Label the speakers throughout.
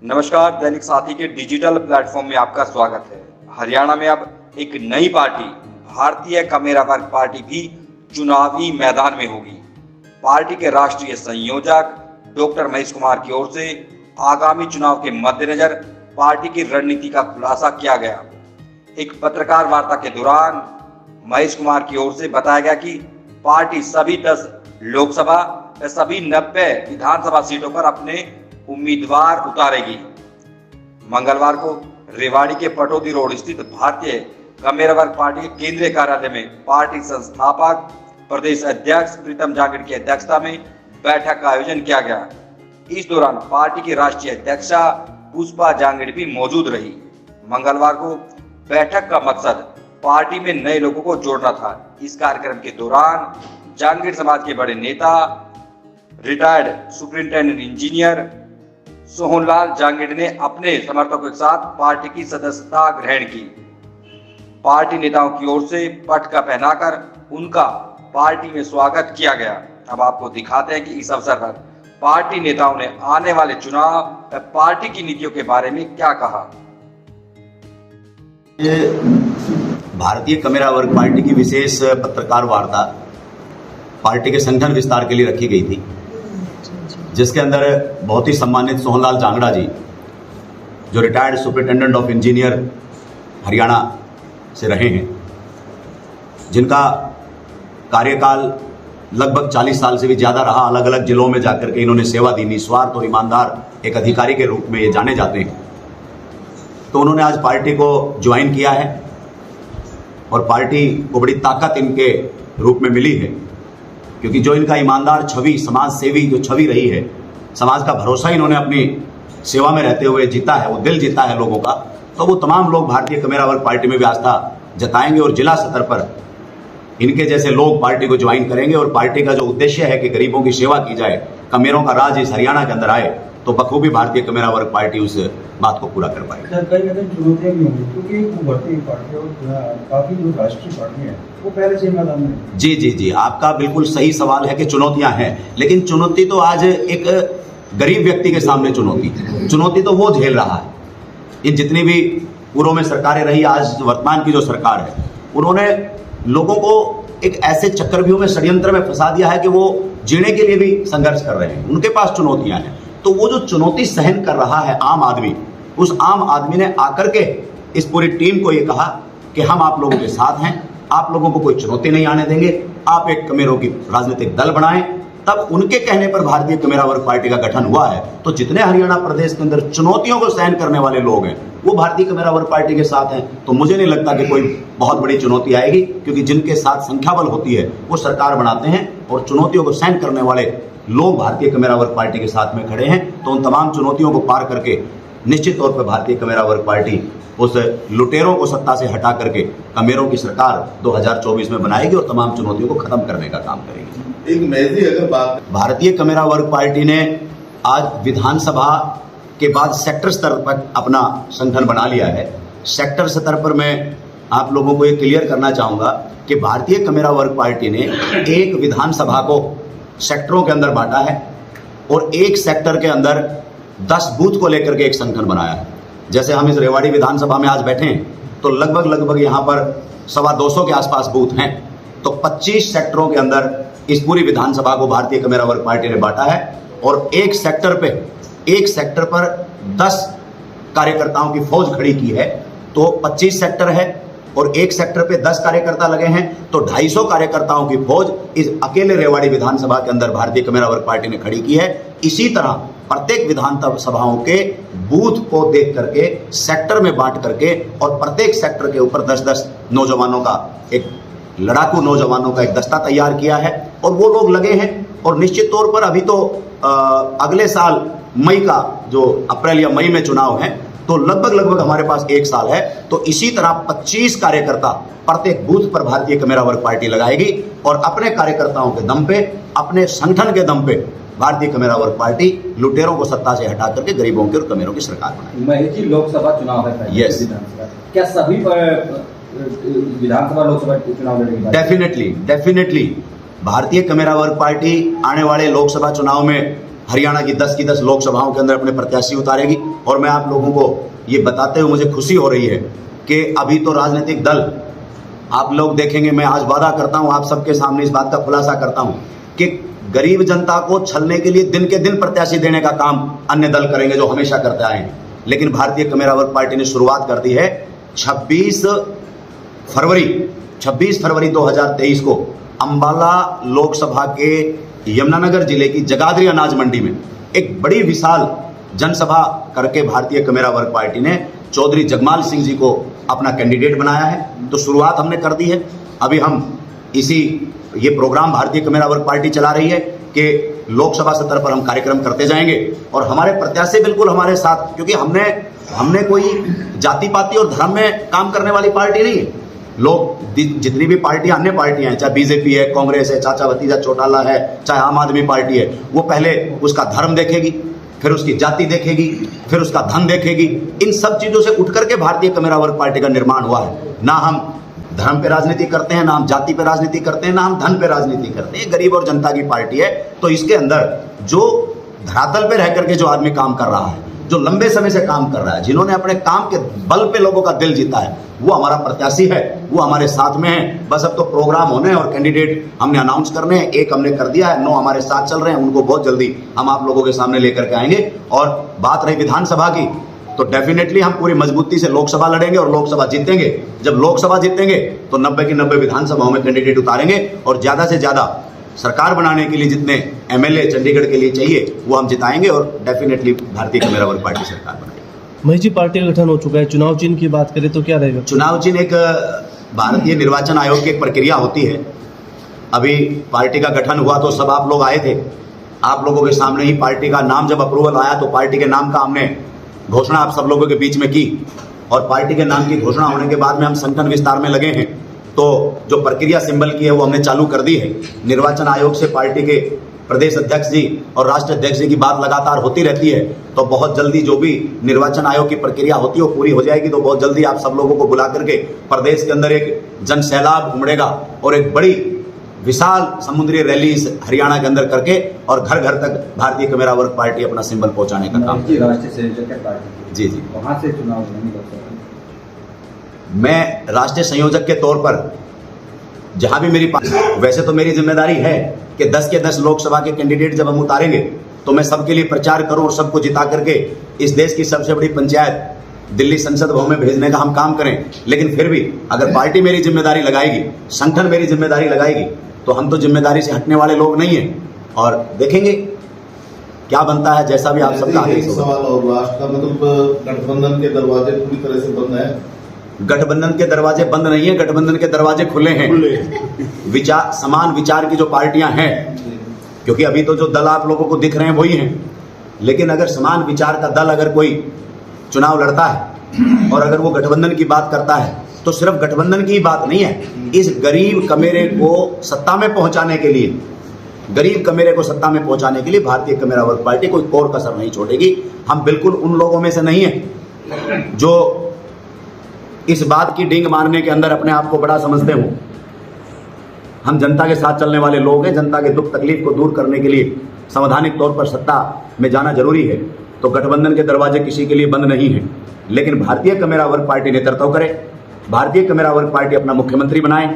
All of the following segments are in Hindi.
Speaker 1: नमस्कार, दैनिक साथी के डिजिटल प्लेटफॉर्म में आपका स्वागत है। हरियाणा में अब एक नई पार्टी भारतीय कमेरा वर्ग पार्टी भी चुनावी मैदान में होगी। पार्टी के राष्ट्रीय संयोजक डॉक्टर महेश कुमार की ओर से आगामी चुनाव के मद्देनजर पार्टी की रणनीति का खुलासा किया गया। एक पत्रकार वार्ता के दौरान महेश कुमार की ओर से बताया गया कि पार्टी सभी 10 लोकसभा व सभी 90 विधानसभा सीटों पर अपने उम्मीदवार उतारेगी। मंगलवार को रेवाड़ी के पटौदी रोड स्थित भारतीय कमेरा वर्ग पार्टी के केंद्रीय कार्यालय में पार्टी संस्थापक प्रदेश अध्यक्ष प्रीतम जांगड़ की अध्यक्षता में बैठक का आयोजन किया गया। इस दौरान पार्टी की राष्ट्रीय अध्यक्षा पुष्पा जांगड़ भी मौजूद रही। मंगलवार को बैठक का मकसद पार्टी में नए लोगों को जोड़ना था। इस कार्यक्रम के दौरान जांगड़ समाज के बड़े नेता retired superintendent engineer Sohanlal Jangad ने अपने समर्थकों के साथ पार्टी की सदस्यता ग्रहण की। पार्टी नेताओं की ओर से पटका पहनाकर उनका पार्टी में स्वागत किया गया। अब आपको दिखाते हैं कि इस अवसर पर पार्टी नेताओं ने आने वाले चुनाव व पार्टी की नीतियों के बारे में क्या कहा।
Speaker 2: भारतीय कमेरा वर्ग पार्टी की विशेष पत्रकार वार्ता पार्टी के संगठन विस्तार के लिए रखी गई थी, जिसके अंदर बहुत ही सम्मानित सोहनलाल जांगड़ा जी, जो retired superintendent of engineer Haryana से रहे हैं, जिनका कार्यकाल लगभग 40 साल से भी ज़्यादा रहा, अलग अलग जिलों में जाकर के इन्होंने सेवा दी, निस्वार्थ और ईमानदार एक अधिकारी के रूप में ये जाने जाते हैं। तो उन्होंने आज पार्टी को ज्वाइन किया है और पार्टी को बड़ी ताकत इनके रूप में मिली है, क्योंकि जो इनका ईमानदार छवि, समाज सेवी जो छवि रही है, समाज का भरोसा इन्होंने अपनी सेवा में रहते हुए जीता है, वो दिल जीता है लोगों का। तो वो तमाम लोग भारतीय कमेरा वर्ग पार्टी में भी आस्था जताएंगे और जिला स्तर पर इनके जैसे लोग पार्टी को ज्वाइन करेंगे। और पार्टी का जो उद्देश्य है कि गरीबों की सेवा की जाए, कमेरों का राज इस हरियाणा के अंदर आए, तो बखूबी भारतीय कमेरा वर्ग पार्टी उस बात को पूरा कर पाएगी।
Speaker 3: चुनौतियां भी होंगी, क्योंकि उभरती पार्टी और काफी जो राष्ट्रीय पार्टी है वो पहले से मैदान में।
Speaker 2: जी, आपका बिल्कुल सही सवाल है कि चुनौतियां हैं, लेकिन चुनौती तो आज एक गरीब व्यक्ति के सामने चुनौती तो वो झेल रहा है। इन जितनी भी पूर्व में सरकारें रही, आज वर्तमान की जो सरकार है, उन्होंने लोगों को एक ऐसे चक्रव्यूह में, षड्यंत्र में फंसा दिया है कि वो जीने के लिए भी संघर्ष कर रहे हैं। उनके पास चुनौतियां हैं, तो वो जो चुनौती सहन कर रहा है आम आदमी, उस आम आदमी ने आकर के इस पूरी टीम को ये कहा कि हम आप लोगों के साथ हैं, आप लोगों को कोई चुनौती नहीं आने देंगे, आप एक कमेरों की राजनीतिक दल बनाएं। तब उनके कहने पर भारतीय कमेरा वर्ग पार्टी का गठन हुआ है। तो जितने हरियाणा प्रदेश के अंदर चुनौतियों को सहन करने वाले लोग हैं, वो भारतीय कमेरा वर्ग पार्टी के साथ हैं। तो मुझे नहीं लगता कि कोई बहुत बड़ी चुनौती आएगी, क्योंकि जिनके साथ संख्या बल होती है वो सरकार बनाते हैं, और चुनौतियों को सहन करने वाले लोग भारतीय कमेरा वर्ग पार्टी के साथ में खड़े हैं। तो उन तमाम चुनौतियों को पार करके निश्चित तौर पर भारतीय कमेरा वर्ग पार्टी उस लुटेरों को सत्ता से हटा करके कमेरों की सरकार 2024 में बनाएगी और तमाम चुनौतियों को खत्म करने का काम करेगी।
Speaker 4: एक मैजी अगर बात,
Speaker 2: भारतीय कमेरा वर्ग पार्टी ने आज विधानसभा के बाद सेक्टर स्तर पर अपना संगठन बना लिया है। सेक्टर स्तर पर मैं आप लोगों को ये क्लियर करना चाहूँगा कि भारतीय कमेरा वर्ग पार्टी ने एक विधानसभा को सेक्टरों के अंदर बांटा है और एक सेक्टर के अंदर 10 बूथ को लेकर के एक संगठन बनाया है। जैसे हम इस रेवाड़ी विधानसभा में आज बैठे हैं, तो लगभग यहाँ पर 225 के आसपास बूथ हैं। तो 25 सेक्टरों के अंदर इस पूरी विधानसभा को भारतीय कमेरा वर्ग पार्टी ने बांटा है, और एक सेक्टर पर 10 कार्यकर्ताओं की फौज खड़ी की है। तो 25 सेक्टर है और एक सेक्टर पे 10 कार्यकर्ता लगे हैं, तो 250 कार्यकर्ताओं की फौज इस अकेले रेवाड़ी विधानसभा के अंदर भारतीय कमेरा वर्ग पार्टी ने खड़ी की है। इसी तरह प्रत्येक विधानसभाओं के बूथ को देख करके, सेक्टर में बांट करके, और प्रत्येक सेक्टर के ऊपर 10-10 नौजवानों का, एक लड़ाकू नौजवानों का एक दस्ता तैयार किया है, और वो लोग लगे हैं। और निश्चित तौर पर अभी तो अगले साल मई का, जो अप्रैल या मई में चुनाव है, तो लगभग हमारे पास 1 साल है। तो इसी तरह 25 कार्यकर्ता प्रत्येक बूथ पर भारतीय कमेरा वर्ग पार्टी लगाएगी, और अपने कार्यकर्ताओं के दम पे, अपने संगठन के दम पे भारतीय कमेरा वर्ग पार्टी लुटेरों को सत्ता से हटा करके गरीबों के और कमेरों की सरकार बनाएगी।
Speaker 5: महेश जी, लोकसभा चुनाव है,
Speaker 2: यस,
Speaker 5: क्या सभी विधानसभा लोकसभा चुनाव लड़ेगी?
Speaker 2: डेफिनेटली भारतीय कमेरा वर्ग पार्टी आने वाले लोकसभा चुनाव में हरियाणा की 10 लोकसभाओं के अंदर अपने प्रत्याशी उतारेगी। और मैं आप लोगों को ये बताते हुए मुझे खुशी हो रही है कि अभी तो राजनीतिक दल, आप लोग देखेंगे, मैं आज वादा करता हूं, आप सबके सामने इस बात का खुलासा करता हूं कि गरीब जनता को छलने के लिए दिन के दिन प्रत्याशी देने का काम अन्य दल करेंगे, जो हमेशा करते आए हैं। लेकिन भारतीय कमेरा वर्ग पार्टी ने शुरुआत कर दी है 26 फरवरी 2023 को अंबाला लोकसभा के यमुनानगर जिले की जगाधरी अनाज मंडी में एक बड़ी विशाल जनसभा करके भारतीय कमेरा वर्ग पार्टी ने चौधरी जगमाल सिंह जी को अपना कैंडिडेट बनाया है। तो शुरुआत हमने कर दी है। अभी हम ये प्रोग्राम भारतीय कमेरा वर्ग पार्टी चला रही है कि लोकसभा स्तर पर हम कार्यक्रम करते जाएंगे और हमारे प्रत्याशी बिल्कुल हमारे साथ, क्योंकि हमने कोई जाति पाति और धर्म में काम करने वाली पार्टी नहीं है। लोग जितनी भी पार्टियां, अन्य पार्टियां हैं, चाहे बीजेपी है, कांग्रेस है, चाचा भतीजा चौटाला है, चाहे आम आदमी पार्टी है, वो पहले उसका धर्म देखेगी, फिर उसकी जाति देखेगी, फिर उसका धन देखेगी। इन सब चीजों से उठ करके भारतीय कमेरा वर्ग पार्टी का निर्माण हुआ है। ना हम धर्म पे राजनीति करते हैं, ना हम जाति पे राजनीति करते हैं, ना हम धन पे राजनीति करते हैं। गरीब और जनता की पार्टी है। तो इसके अंदर जो धरातल पे रह करके जो आदमी काम कर रहा है, जो लंबे समय से काम कर रहा है, जिन्होंने अपने काम के बल पे लोगों का दिल जीता है, वो हमारा प्रत्याशी है, वो हमारे साथ में है। बस अब तो प्रोग्राम होने हैं और कैंडिडेट हमने अनाउंस करने हैं। 1 हमने कर दिया है, 9 हमारे साथ चल रहे हैं, उनको बहुत जल्दी हम आप लोगों के सामने लेकर के आएंगे। और बात रही विधानसभा की, तो डेफिनेटली हम पूरी मजबूती से लोकसभा लड़ेंगे और लोकसभा जीतेंगे। जब लोकसभा जीतेंगे तो 90 की 90 विधानसभाओं में कैंडिडेट उतारेंगे और ज्यादा से ज्यादा सरकार बनाने के लिए जितने एमएलए चंडीगढ़ के लिए चाहिए वो हम जिताएंगे और डेफिनेटली भारतीय कमेरा वर्ग पार्टी सरकार बनाएगी।
Speaker 4: महेश जी, पार्टी का गठन हो चुका है, चुनाव चिन्ह की बात करें तो क्या रहेगा?
Speaker 2: चुनाव चिन्ह एक भारतीय निर्वाचन आयोग की एक प्रक्रिया होती है। अभी पार्टी का गठन हुआ तो सब आप लोग आए थे, आप लोगों के सामने ही पार्टी का नाम जब अप्रूवल आया तो पार्टी के नाम का हमने घोषणा आप सब लोगों के बीच में की। और पार्टी के नाम की घोषणा होने के बाद में हम संगठन विस्तार में लगे हैं। तो जो प्रक्रिया सिंबल की है वो हमने चालू कर दी है। निर्वाचन आयोग से पार्टी के प्रदेश अध्यक्ष जी और राष्ट्रीय अध्यक्ष जी की बात लगातार होती रहती है। तो बहुत जल्दी जो भी निर्वाचन आयोग की प्रक्रिया होती है वो पूरी हो जाएगी। तो बहुत जल्दी आप सब लोगों को बुला करके प्रदेश के अंदर एक जन सैलाब उमड़ेगा और एक बड़ी विशाल समुद्री रैली हरियाणा के अंदर करके और घर घर तक भारतीय कमेरा वर्ग पार्टी अपना सिंबल पहुंचाने का काम।
Speaker 5: राष्ट्रीय संयोजक है पार्टी,
Speaker 2: जी जी,
Speaker 5: वहां से चुनाव नहीं कर सकते।
Speaker 2: मैं राष्ट्रीय संयोजक के तौर पर जहां भी मेरी वैसे तो मेरी जिम्मेदारी है कि 10 के 10 लोकसभा के कैंडिडेट जब हम उतारेंगे तो मैं सबके लिए प्रचार करूं और सबको जिता करके इस देश की सबसे बड़ी पंचायत दिल्ली संसद भवन में भेजने का हम काम करें। लेकिन फिर भी अगर पार्टी मेरी जिम्मेदारी लगाएगी, संगठन मेरी जिम्मेदारी लगाएगी, तो हम तो जिम्मेदारी से हटने वाले लोग नहीं हैं। और देखेंगे क्या बनता है, जैसा भी आप सबका आदेश होगा।
Speaker 6: सवाल और लास्ट का, मतलब गठबंधन के दरवाजे पूरी तरह से बंद है?
Speaker 2: गठबंधन के दरवाजे बंद नहीं है, गठबंधन के दरवाजे खुले हैं। विचार, समान विचार की जो पार्टियां हैं, क्योंकि अभी तो जो दल आप लोगों को दिख रहे हैं वही हैं, लेकिन अगर समान विचार का दल अगर कोई चुनाव लड़ता है और अगर वो गठबंधन की बात करता है तो सिर्फ गठबंधन की बात नहीं है, इस गरीब कमेरे को सत्ता में पहुंचाने के लिए, गरीब कमेरे को सत्ता में पहुंचाने के लिए भारतीय कमेरा वर्ग पार्टी कोई कोर कसर नहीं छोड़ेगी। हम बिल्कुल उन लोगों में से नहीं है जो इस बात की डींग मारने के अंदर अपने आप को बड़ा समझते हो। हम जनता के साथ चलने वाले लोग हैं। जनता के दुख तकलीफ को दूर करने के लिए संवैधानिक तौर पर सत्ता में जाना जरूरी है। तो गठबंधन के दरवाजे किसी के लिए बंद नहीं है, लेकिन भारतीय कमेरा वर्ग पार्टी नेतृत्व करे, भारतीय कमेरा वर्ग पार्टी अपना मुख्यमंत्री बनाए,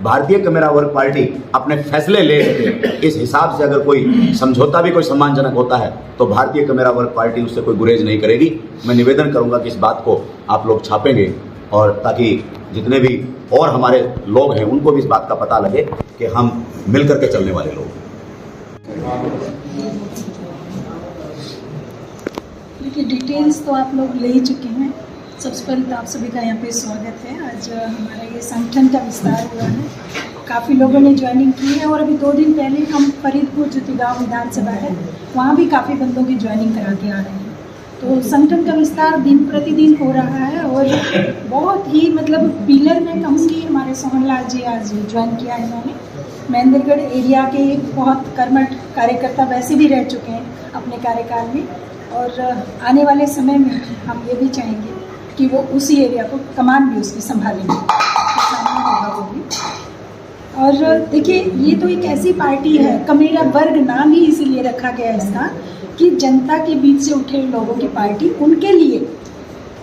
Speaker 2: भारतीय कमेरा वर्ग पार्टी अपने फैसले ले सके। इस हिसाब से अगर कोई समझौता भी कोई सम्मानजनक होता है तो भारतीय कमेरा वर्ग पार्टी उससे कोई गुरेज नहीं करेगी। मैं निवेदन करूंगा कि इस बात को आप लोग छापेंगे और ताकि जितने भी और हमारे लोग हैं उनको भी इस बात का पता लगे कि हम मिल करके चलने वाले लोग।
Speaker 7: देखिए, डिटेल्स तो आप लोग ले ही चुके हैं। सबसे पहले तो आप सभी का यहाँ पे स्वागत है। आज हमारा ये संगठन का विस्तार हुआ है, काफ़ी लोगों ने ज्वाइनिंग की है और अभी 2 दिन पहले हम फरीदपुर ज्योतिगांव विधानसभा है वहाँ भी काफ़ी बंदों की ज्वाइनिंग करा के आ रहे हैं। तो संगठन का विस्तार दिन प्रतिदिन हो रहा है और बहुत ही मतलब पिलर में कहूँगी हमारे सोहन लाल जी आज ज्वाइन किया है इन्होंने। महेंद्रगढ़ एरिया के बहुत कर्मठ कार्यकर्ता वैसे भी रह चुके हैं अपने कार्यकाल में और आने वाले समय में हम ये भी चाहेंगे कि वो उसी एरिया को कमान भी उसकी संभालेंगे। और देखिए, ये तो एक ऐसी पार्टी है, कमेरा वर्ग नाम ही इसीलिए रखा गया है इसका कि जनता के बीच से उठे लोगों की पार्टी, उनके लिए,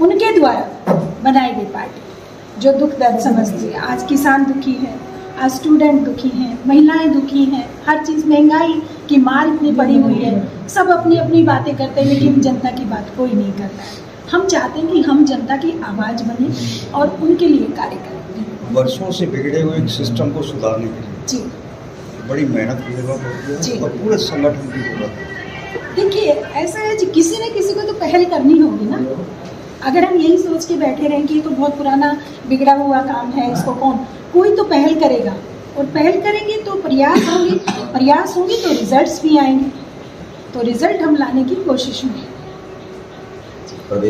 Speaker 7: उनके द्वारा बनाई गई पार्टी जो दुख दर्द समझती है। आज किसान दुखी है, आज स्टूडेंट दुखी हैं, महिलाएं दुखी हैं, हर चीज़, महंगाई की मार इतनी बढ़ी हुई है, सब अपनी अपनी बातें करते हैं लेकिन जनता की बात कोई नहीं करता है। हम चाहते हैं कि हम जनता की आवाज़ बने और उनके लिए कार्य करें।
Speaker 3: वर्षों से बिगड़े हुए एक सिस्टम को सुधारने के लिए
Speaker 7: जी
Speaker 3: बड़ी मेहनत की जरूरत होती
Speaker 7: जी।
Speaker 3: है और पूरे संगठन की जरूरत है।
Speaker 7: देखिए, ऐसा है जी, किसी न किसी को तो पहल करनी होगी ना। अगर हम यही सोच के बैठे रहें कि ये तो बहुत पुराना बिगड़ा हुआ काम है, इसको कोई तो पहल करेगा, और पहल करेंगे तो प्रयास होंगे तो रिजल्ट्स भी आएंगे, तो रिजल्ट हम लाने की कोशिश में।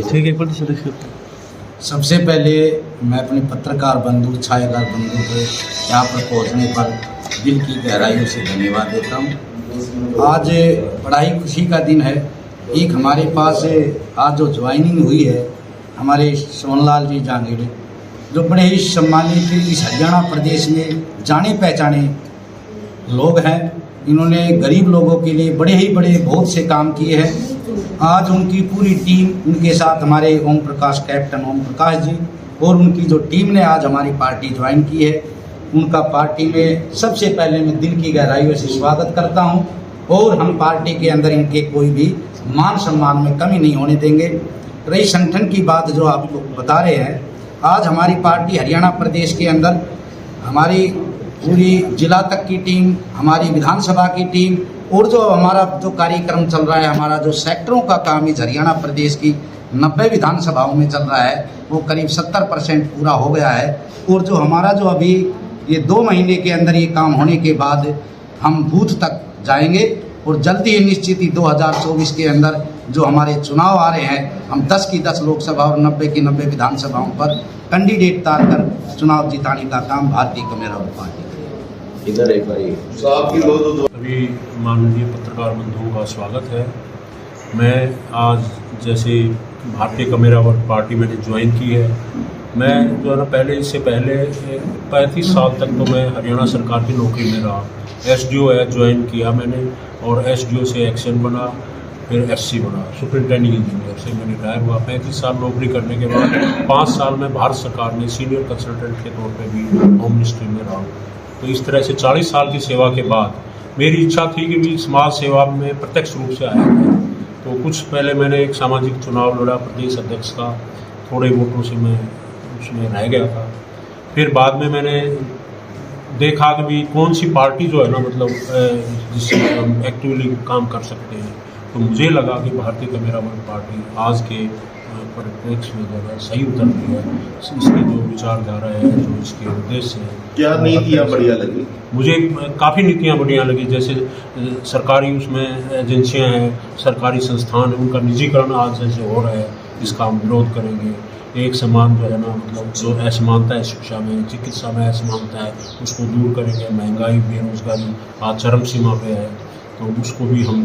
Speaker 4: ठीक है, प्रदेश अध्यक्ष।
Speaker 8: सबसे पहले मैं अपने पत्रकार बंधु, छायाकार बंधु को यहाँ पर पहुँचने पर दिल की गहराइयों से धन्यवाद देता हूँ। आज बड़ा ही खुशी का दिन है। एक हमारे पास आज जो ज्वाइनिंग हुई है हमारे सोनलाल जी जांगीड़े, जो बड़े ही सम्मानित इस हरियाणा प्रदेश में जाने पहचाने लोग हैं। इन्होंने गरीब लोगों के लिए बड़े बहुत से काम किए हैं। आज उनकी पूरी टीम, उनके साथ हमारे ओम प्रकाश, कैप्टन ओम प्रकाश जी और उनकी जो टीम ने आज हमारी पार्टी ज्वाइन की है, उनका पार्टी में सबसे पहले मैं दिल की गहराइयों से स्वागत करता हूं। और हम पार्टी के अंदर इनके कोई भी मान सम्मान में कमी नहीं होने देंगे। रही संगठन की बात जो आप बता रहे हैं, आज हमारी पार्टी हरियाणा प्रदेश के अंदर हमारी पूरी जिला तक की टीम, हमारी विधानसभा की टीम और जो हमारा जो कार्यक्रम चल रहा है, हमारा जो सेक्टरों का काम इस हरियाणा प्रदेश की 90 विधानसभाओं में चल रहा है, वो करीब 70% पूरा हो गया है। और जो हमारा जो अभी ये 2 महीने के अंदर ये काम होने के बाद हम बूथ तक जाएंगे और जल्दी ही निश्चित ही 2024 के अंदर जो हमारे चुनाव आ रहे हैं, हम 10 की 10 लोकसभा और 90 की 90 विधानसभाओं पर कैंडिडेट तार कर चुनाव जिताने का काम भारतीय कमेरा पार्टी करेगी।
Speaker 2: इधर एक बारी
Speaker 6: साहब की दो
Speaker 9: सभी माननीय पत्रकार बंधुओं का स्वागत है। मैं आज जैसे भारतीय कमेरा वर्ग पार्टी मैंने ज्वाइन की है, मैं जो है ना पहले, इससे पहले 35 साल तक तो मैं हरियाणा सरकार की नौकरी में रहा। एसडीओ है ज्वाइन किया मैंने, और एसडीओ से एक्शन बना, फिर एससी बना, सुपरिटेंडिंग इंजीनियर से मैं रिटायर हुआ। 35 साल नौकरी करने के बाद 5 साल में भारत सरकार में सीनियर कंसल्टेंट के तौर पे भी होम मिनिस्ट्री में रहा। तो इस तरह से 40 साल की सेवा के बाद मेरी इच्छा थी कि मैं समाज सेवा में प्रत्यक्ष रूप से आया है। तो कुछ पहले मैंने एक सामाजिक चुनाव लड़ा प्रदेश अध्यक्ष का, थोड़े वोटों से मैं उसमें रह गया था। फिर बाद में मैंने देखा कि भी कौन सी पार्टी जो है ना, मतलब जिससे हम एक्टिवली काम कर सकते हैं। तो मुझे लगा कि भारतीय कमेरा वर्ग पार्टी आज के परिप्रेक्ष्य में ज़्यादा सही उतरती है। इसकी जो विचारधारा है, जो इसके उद्देश्य है,
Speaker 6: क्या नीतियाँ बढ़िया लगी?
Speaker 9: मुझे काफ़ी नीतियाँ बढ़िया लगी। जैसे सरकारी उसमें एजेंसियां हैं, सरकारी संस्थान हैं, उनका निजीकरण आज जैसे हो रहा है, इसका हम विरोध करेंगे। एक समान जो है ना, मतलब जो असमानता है शिक्षा में, चिकित्सा में असमानता है, उसको दूर करेंगे। महंगाई, बेरोजगारी आज चरम सीमा पे है, तो उसको भी हम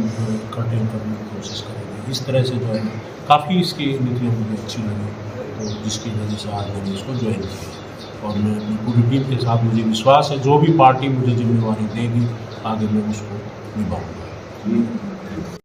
Speaker 9: कंटेन करने की कोशिश करेंगे। इस तरह से जो है काफ़ी इसकी नीतियाँ मुझे अच्छी लगी, तो जिसकी वजह से आज मैंने इसको ज्वाइन किया। और मैं अपनी पूरी टीम के साथ, मुझे विश्वास है जो भी पार्टी मुझे जिम्मेवारी देगी आगे मैं उसको निभाऊंगा।